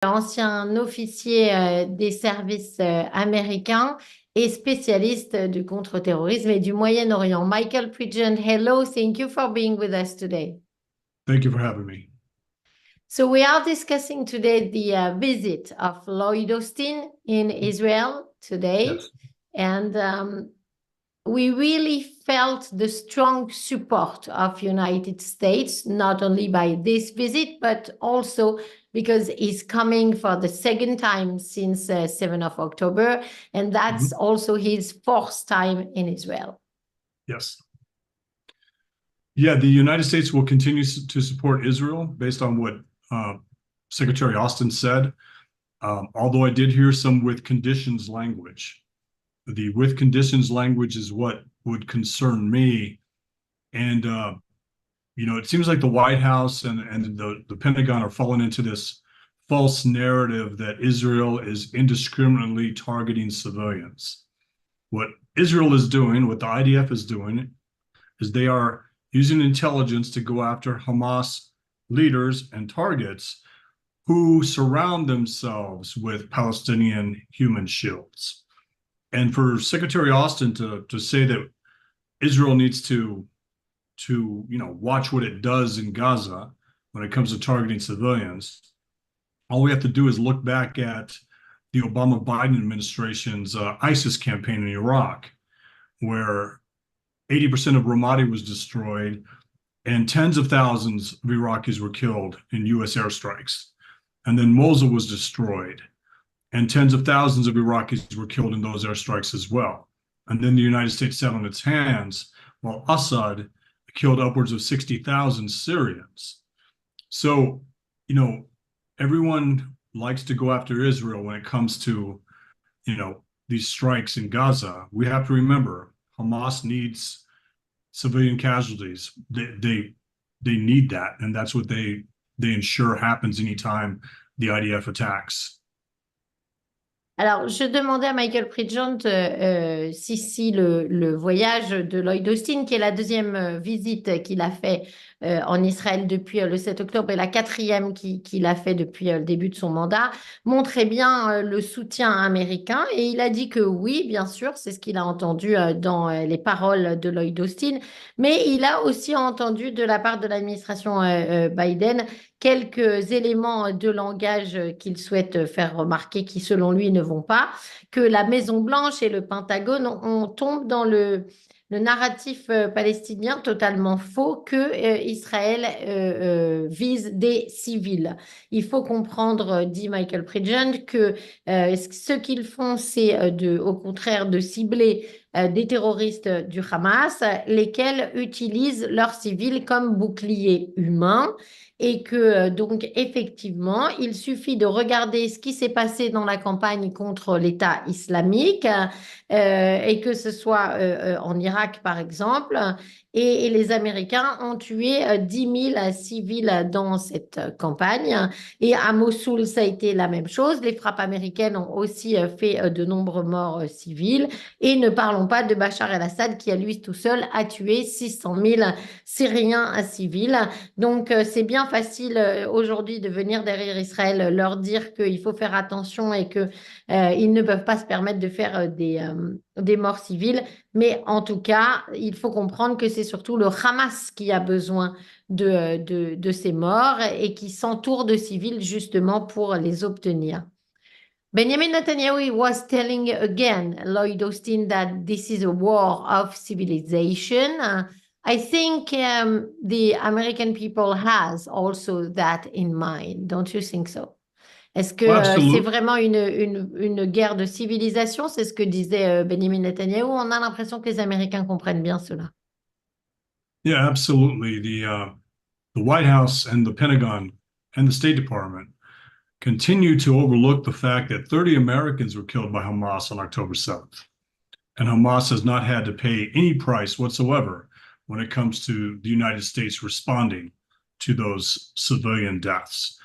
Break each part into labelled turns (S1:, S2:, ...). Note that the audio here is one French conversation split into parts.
S1: ancien officier des services américains et spécialiste du contre-terrorisme et du Moyen-Orient. Michaël Pregent, hello, thank you for being with us today.
S2: Thank you for having me.
S1: So we are discussing today the visit of Lloyd Austin in Israel today.
S2: Yes.
S1: And we really felt the strong support of United States, not only by this visit, but also because he's coming for the second time since 7th of October, and that's also his fourth time in Israel.
S2: Yes. Yeah, the United States will continue to support Israel based on what Secretary Austin said, although I did hear some with conditions language. The with conditions language is what would concern me. And, it seems like the White House and the Pentagon are falling into this false narrative that Israel is indiscriminately targeting civilians. What Israel is doing, what the IDF is doing, is they are using intelligence to go after Hamas leaders and targets who surround themselves with Palestinian human shields. And for Secretary Austin to say that Israel needs to watch what it does in Gaza when it comes to targeting civilians, all we have to do is look back at the Obama-Biden administration's ISIS campaign in Iraq, where 80% of Ramadi was destroyed and tens of thousands of Iraqis were killed in U.S. airstrikes. And then Mosul was destroyed and tens of thousands of Iraqis were killed in those airstrikes as well. And then the United States sat on its hands while Assad killed upwards of 60,000 Syrians. So, everyone likes to go after Israel when it comes to, these strikes in Gaza. We have to remember Hamas needs civilian casualties. They need that, and that's what they ensure happens anytime the IDF attacks.
S1: Alors, je demandais à Michaël Pregent si le voyage de Lloyd Austin, qui est la deuxième visite qu'il a fait en Israël depuis le 7 octobre et la quatrième qu'il a fait depuis le début de son mandat, montrait bien le soutien américain. Et il a dit que oui, bien sûr, c'est ce qu'il a entendu dans les paroles de Lloyd Austin, mais il a aussi entendu de la part de l'administration Biden quelques éléments de langage qu'il souhaite faire remarquer qui, selon lui, ne vont pas, que la Maison-Blanche et le Pentagone tombent dans le narratif palestinien totalement faux que Israël vise des civils. Il faut comprendre, dit Michael Pregent, que ce qu'ils font, c'est au contraire de cibler des terroristes du Hamas, lesquels utilisent leurs civils comme boucliers humains. Et que donc effectivement, il suffit de regarder ce qui s'est passé dans la campagne contre l'État islamique et que ce soit en Irak par exemple, et les Américains ont tué 10 000 civils dans cette campagne. Et à Mossoul, ça a été la même chose. Les frappes américaines ont aussi fait de nombreux morts civils. Et ne parlons pas de Bachar el-Assad qui, à lui tout seul, a tué 600 000 Syriens civils. Donc, c'est bien facile aujourd'hui de venir derrière Israël, leur dire qu'il faut faire attention et qu'ils ne peuvent pas se permettre de faire des morts civiles. Mais en tout cas, il faut comprendre que c'est surtout le Hamas qui a besoin de ces morts et qui s'entoure de civils justement pour les obtenir. Benjamin Netanyahu was telling again, Lloyd Austin, that this is a war of civilization. I think the American people has also that in mind. Don't you think so? Est-ce que c'est vraiment une guerre de civilisation? C'est ce que disait Benjamin Netanyahu. On a l'impression que les Américains comprennent bien cela.
S2: Yeah, absolutely. The White House and the Pentagon and the State Department continue to overlook the fact that 30 Americans were killed by Hamas on October 7th. And Hamas has not had to pay any price whatsoever when it comes to the United States responding to those civilian deaths.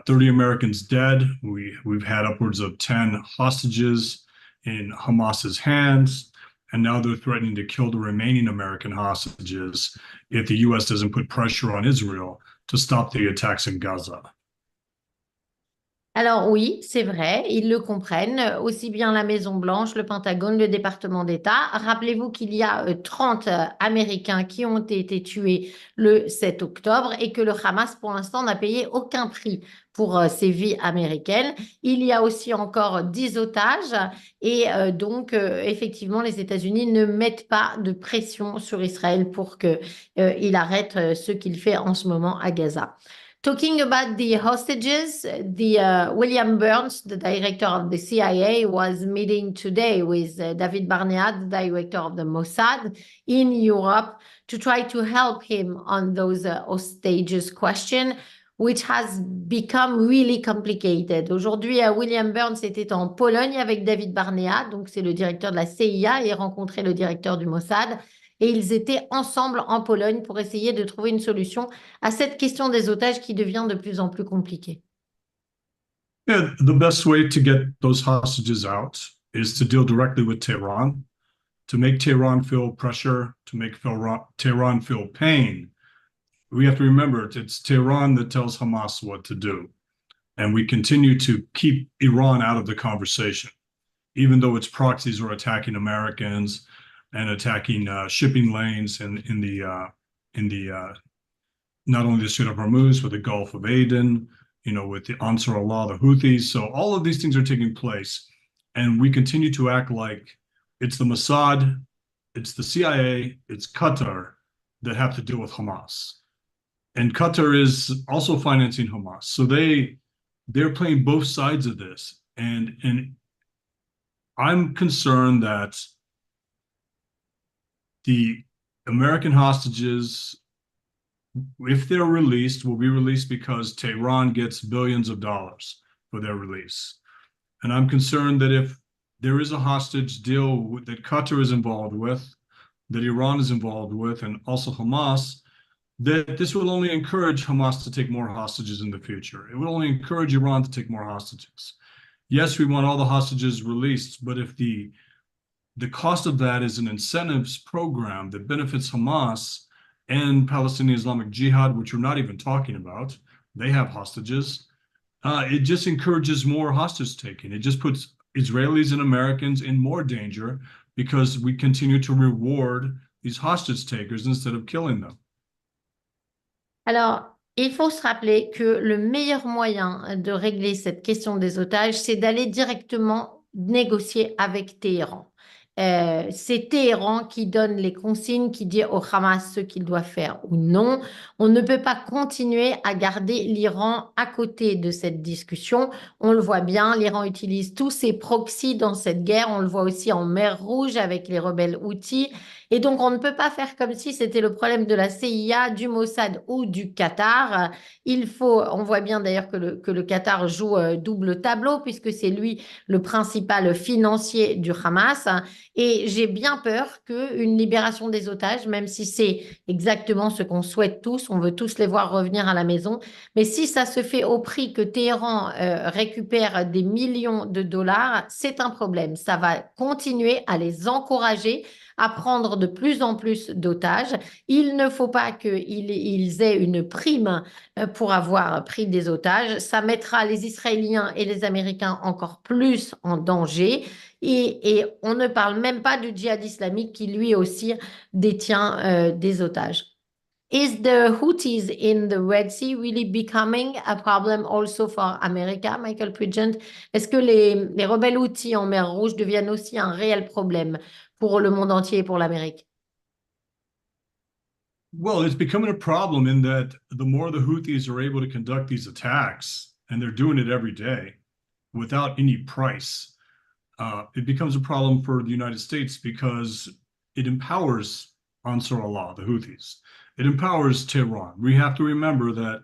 S2: 30 Americans dead. We've had upwards of 10 hostages in Hamas's hands, and now they're threatening to kill the remaining American hostages if the U.S. doesn't put pressure on Israel to stop the attacks in Gaza.
S1: Alors oui, c'est vrai, ils le comprennent, aussi bien la Maison-Blanche, le Pentagone, le département d'État. Rappelez-vous qu'il y a 30 Américains qui ont été tués le 7 octobre et que le Hamas, pour l'instant, n'a payé aucun prix pour ces vies américaines. Il y a aussi encore 10 otages et donc, effectivement, les États-Unis ne mettent pas de pression sur Israël pour qu'il arrête ce qu'il fait en ce moment à Gaza. Talking about the hostages, the William Burns, the director of the CIA, was meeting today with David Barnea, the director of the Mossad, in Europe to try to help him on those hostages question, which has become really complicated. Aujourd'hui, William Burns était en Pologne avec David Barnea, donc c'est le directeur de la CIA, et rencontrait le directeur du Mossad. Et ils étaient ensemble en Pologne pour essayer de trouver une solution à cette question des otages qui devient de plus en plus compliquée.
S2: Yeah, the best way to get those hostages out is to deal directly with Tehran, to make Tehran feel pressure, to make Tehran feel pain. We have to remember it's Tehran that tells Hamas what to do. And we continue to keep Iran out of the conversation, even though its proxies are attacking Americans and attacking shipping lanes in the not only the Strait of Hormuz, but the Gulf of Aden, with the Ansar Allah, the Houthis. So all of these things are taking place. And we continue to act like it's the Mossad, it's the CIA, it's Qatar that have to deal with Hamas. And Qatar is also financing Hamas. So they're playing both sides of this. And I'm concerned that the American hostages, if they're released, will be released because Tehran gets billions of dollars for their release. And I'm concerned that if there is a hostage deal that Qatar is involved with, that Iran is involved with, and also Hamas, that this will only encourage Hamas to take more hostages in the future. It will only encourage Iran to take more hostages. Yes, we want all the hostages released, but if the cost of that is an incentives program that benefits Hamas and Palestinian Islamic Jihad, which we're not even talking about, they have hostages. It just encourages more hostage taking. It just puts Israelis and Americans in more danger because we continue to reward these hostage takers instead of killing them.
S1: Alors, il faut se rappeler que le meilleur moyen de régler cette question des otages, c'est d'aller directement négocier avec Téhéran. C'est Téhéran qui donne les consignes, qui dit au Hamas ce qu'il doit faire ou non. On ne peut pas continuer à garder l'Iran à côté de cette discussion. On le voit bien, l'Iran utilise tous ses proxys dans cette guerre. On le voit aussi en mer Rouge avec les rebelles Houthis. Et donc, on ne peut pas faire comme si c'était le problème de la CIA, du Mossad ou du Qatar. On voit bien d'ailleurs que le Qatar joue double tableau puisque c'est lui le principal financier du Hamas. Et j'ai bien peur qu'une libération des otages, même si c'est exactement ce qu'on souhaite tous, on veut tous les voir revenir à la maison, mais si ça se fait au prix que Téhéran récupère des millions de dollars, c'est un problème. Ça va continuer à les encourager à prendre de plus en plus d'otages. Il ne faut pas qu'ils aient une prime pour avoir pris des otages. Ça mettra les Israéliens et les Américains encore plus en danger. Et on ne parle même pas du djihad islamique qui lui aussi détient des otages. Is the Houthis in the Red Sea really becoming a problem also for America, Michael Pregent? Est-ce que les rebelles Houthis en mer Rouge deviennent aussi un réel problème pour le monde entier et pour l'Amérique?
S2: Well, it's becoming a problem in that the more the Houthis are able to conduct these attacks, and they're doing it every day without any price, it becomes a problem for the United States because it empowers Ansar Allah, the Houthis. It empowers Tehran. We have to remember that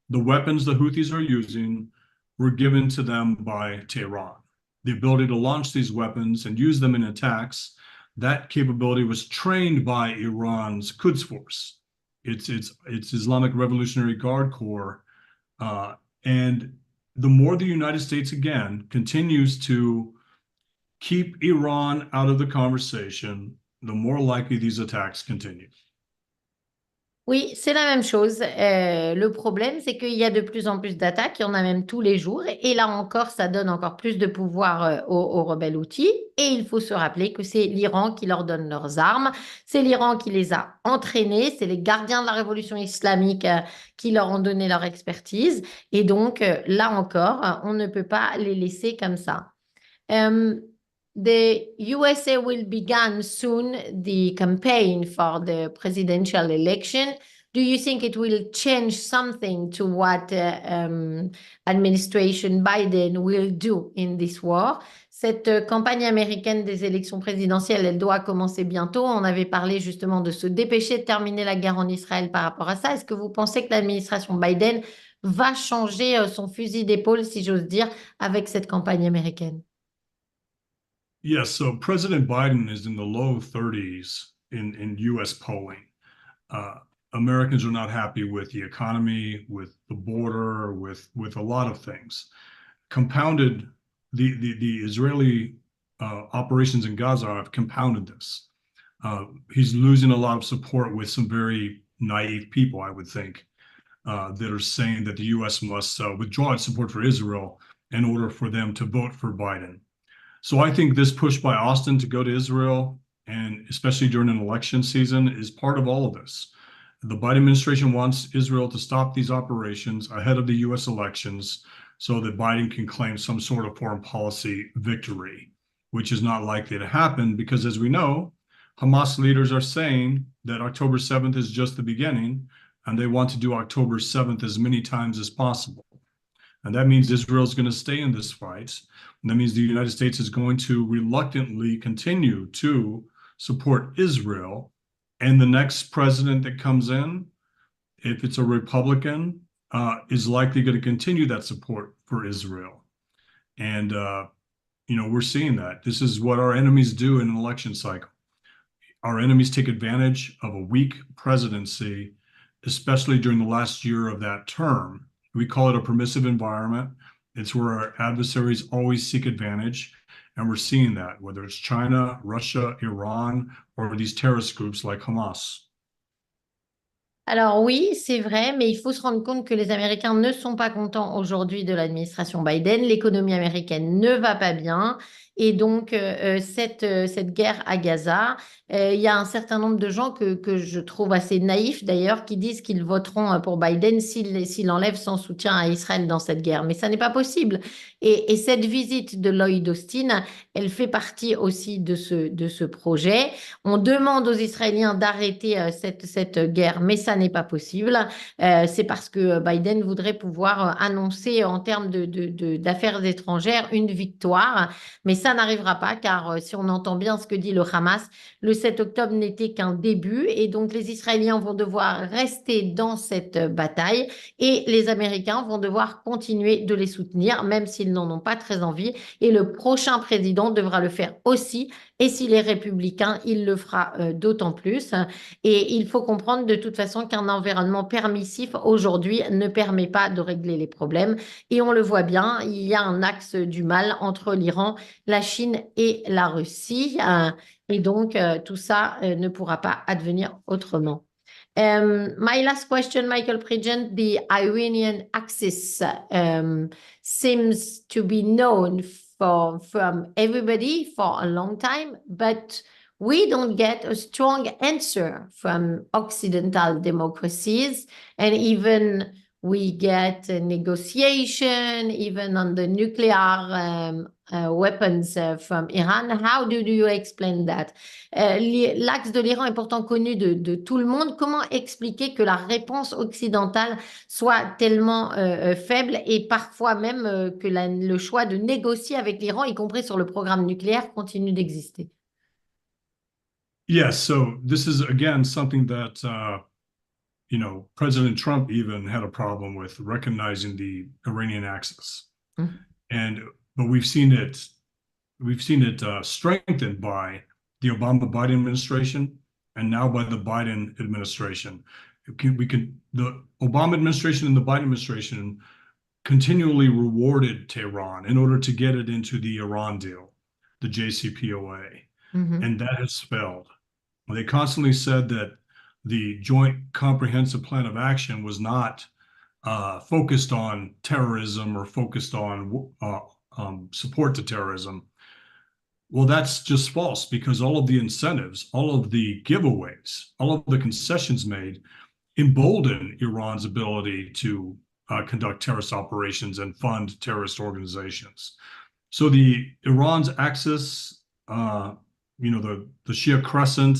S2: the weapons the Houthis are using were given to them by Tehran. The ability to launch these weapons and use them in attacks, that capability was trained by Iran's Quds Force. It's Islamic Revolutionary Guard Corps. And the more the United States, again, continues to keep Iran out of the conversation, the more likely these attacks continue.
S1: Oui, c'est la même chose. Le problème, c'est qu'il y a de plus en plus d'attaques, il y en a même tous les jours. Et là encore, ça donne encore plus de pouvoir aux rebelles houthis. Et il faut se rappeler que c'est l'Iran qui leur donne leurs armes, c'est l'Iran qui les a entraînés, c'est les gardiens de la révolution islamique qui leur ont donné leur expertise. Et donc, là encore, on ne peut pas les laisser comme ça. Um, the USA will begin soon the campaign for the presidential election. Do you think it will change something to what administration Biden will do in this war? Cette campagne américaine des élections présidentielles, elle doit commencer bientôt. On avait parlé justement de se dépêcher de terminer la guerre en Israël par rapport à ça. Est-ce que vous pensez que l'administration Biden va changer son fusil d'épaule, si j'ose dire, avec cette campagne américaine?
S2: Yes, so President Biden is in the low 30s in US polling. Uh, Americans are not happy with the economy, with the border, with a lot of things. Compounded, the Israeli operations in Gaza have compounded this. He's losing a lot of support with some very naive people, I would think, that are saying that the U.S. must withdraw its support for Israel in order for them to vote for Biden. So I think this push by Austin to go to Israel, and especially during an election season, is part of all of this. The Biden administration wants Israel to stop these operations ahead of the U.S. elections so that Biden can claim some sort of foreign policy victory, which is not likely to happen because, as we know, Hamas leaders are saying that October 7th is just the beginning, and they want to do October 7th as many times as possible. And that means Israel is going to stay in this fight. And that means the United States is going to reluctantly continue to support Israel. And the next president that comes in, if it's a Republican, is likely going to continue that support for Israel. And, we're seeing that. This is what our enemies do in an election cycle. Our enemies take advantage of a weak presidency, especially during the last year of that term. We call it a permissive environment. It's where our adversaries always seek advantage. And we're seeing that, whether it's China, Russia, Iran, or these terrorist groups like Hamas.
S1: Alors oui, c'est vrai, mais il faut se rendre compte que les Américains ne sont pas contents aujourd'hui de l'administration Biden. L'économie américaine ne va pas bien. Et donc, cette guerre à Gaza, il y a un certain nombre de gens que je trouve assez naïfs d'ailleurs, qui disent qu'ils voteront pour Biden s'il enlève son soutien à Israël dans cette guerre. Mais ça n'est pas possible. Et cette visite de Lloyd Austin, elle fait partie aussi de ce projet. On demande aux Israéliens d'arrêter cette guerre, mais ça n'est pas possible. C'est parce que Biden voudrait pouvoir annoncer en termes d'affaires étrangères une victoire, mais ça n'arrivera pas car si on entend bien ce que dit le Hamas, le 7 octobre n'était qu'un début et donc les Israéliens vont devoir rester dans cette bataille et les Américains vont devoir continuer de les soutenir, même s'ils n'en ont pas très envie. Et le prochain président devra le faire aussi. Et s'il est républicain, il le fera d'autant plus. Et il faut comprendre de toute façon qu'un environnement permissif aujourd'hui ne permet pas de régler les problèmes. Et on le voit bien, il y a un axe du mal entre l'Iran, la Chine et la Russie. Et donc, tout ça ne pourra pas advenir autrement. My last question, Michael Pregent, the Iranian axis seems to be known from everybody for a long time, but we don't get a strong answer from Occidental democracies, and even we get a negotiation, even on the nuclear weapons from Iran. How do you explain that? L'axe de l'Iran est pourtant connu de tout le monde. Comment expliquer que la réponse occidentale soit tellement faible et parfois même que le choix de négocier avec l'Iran, y compris sur le programme nucléaire, continue d'exister?
S2: Yes, so this is again something that President Trump even had a problem with recognizing the Iranian axis, but we've seen it strengthened by the Obama-Biden administration and now by the Biden administration. The Obama administration and the Biden administration continually rewarded Tehran in order to get it into the Iran deal, the JCPOA, and that has failed. They constantly said that the Joint Comprehensive Plan of Action was not focused on terrorism or focused on support to terrorism. Well, that's just false, because all of the incentives, all of the giveaways, all of the concessions made embolden Iran's ability to conduct terrorist operations and fund terrorist organizations. So the Iran's axis, the Shia Crescent,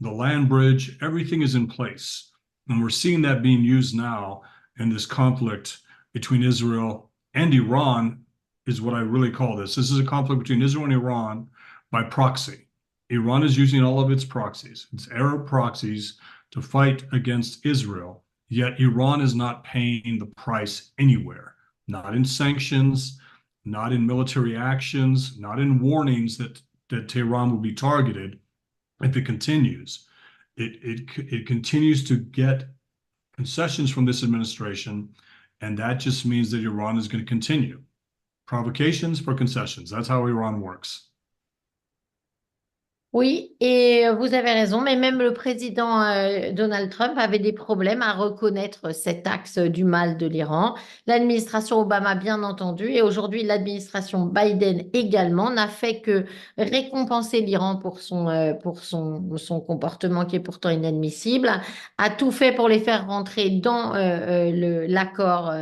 S2: the land bridge, everything is in place. And we're seeing that being used now in this conflict between Israel and Iran, is what I really call this. This is a conflict between Israel and Iran by proxy. Iran is using all of its proxies, its Arab proxies, to fight against Israel, yet Iran is not paying the price anywhere, not in sanctions, not in military actions, not in warnings that Tehran will be targeted if it continues. It continues to get concessions from this administration, and that just means that Iran is going to continue. Provocations for concessions. That's how Iran works.
S1: Oui, et vous avez raison, mais même le président Donald Trump avait des problèmes à reconnaître cet axe du mal de l'Iran. L'administration Obama, bien entendu, et aujourd'hui l'administration Biden également, n'a fait que récompenser l'Iran pour son comportement qui est pourtant inadmissible, a tout fait pour les faire rentrer dans l'accord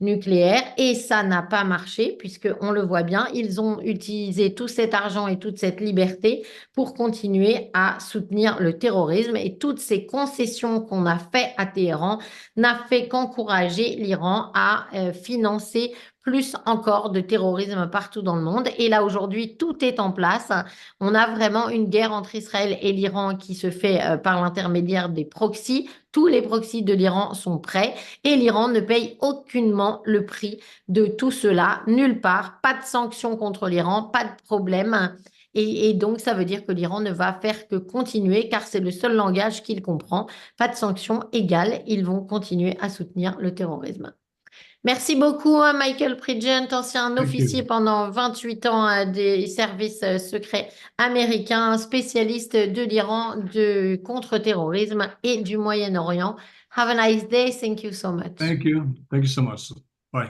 S1: nucléaire, et ça n'a pas marché, puisque on le voit bien, ils ont utilisé tout cet argent et toute cette liberté pour continuer à soutenir le terrorisme, et toutes ces concessions qu'on a fait à Téhéran n'a fait qu'encourager l'Iran à financer plus encore de terrorisme partout dans le monde. Et là, aujourd'hui, tout est en place. On a vraiment une guerre entre Israël et l'Iran qui se fait par l'intermédiaire des proxys. Tous les proxys de l'Iran sont prêts et l'Iran ne paye aucunement le prix de tout cela, nulle part. Pas de sanctions contre l'Iran, pas de problème. Et donc, ça veut dire que l'Iran ne va faire que continuer, car c'est le seul langage qu'il comprend. Pas de sanctions égales, ils vont continuer à soutenir le terrorisme. Merci beaucoup, Michaël Pregent, ancien
S2: Thank
S1: officier
S2: you.
S1: pendant 28 ans des services secrets américains, spécialiste de l'Iran, de contre-terrorisme et du Moyen-Orient. Have a nice day. Thank you so much.
S2: Thank you. Thank you so much. Bye.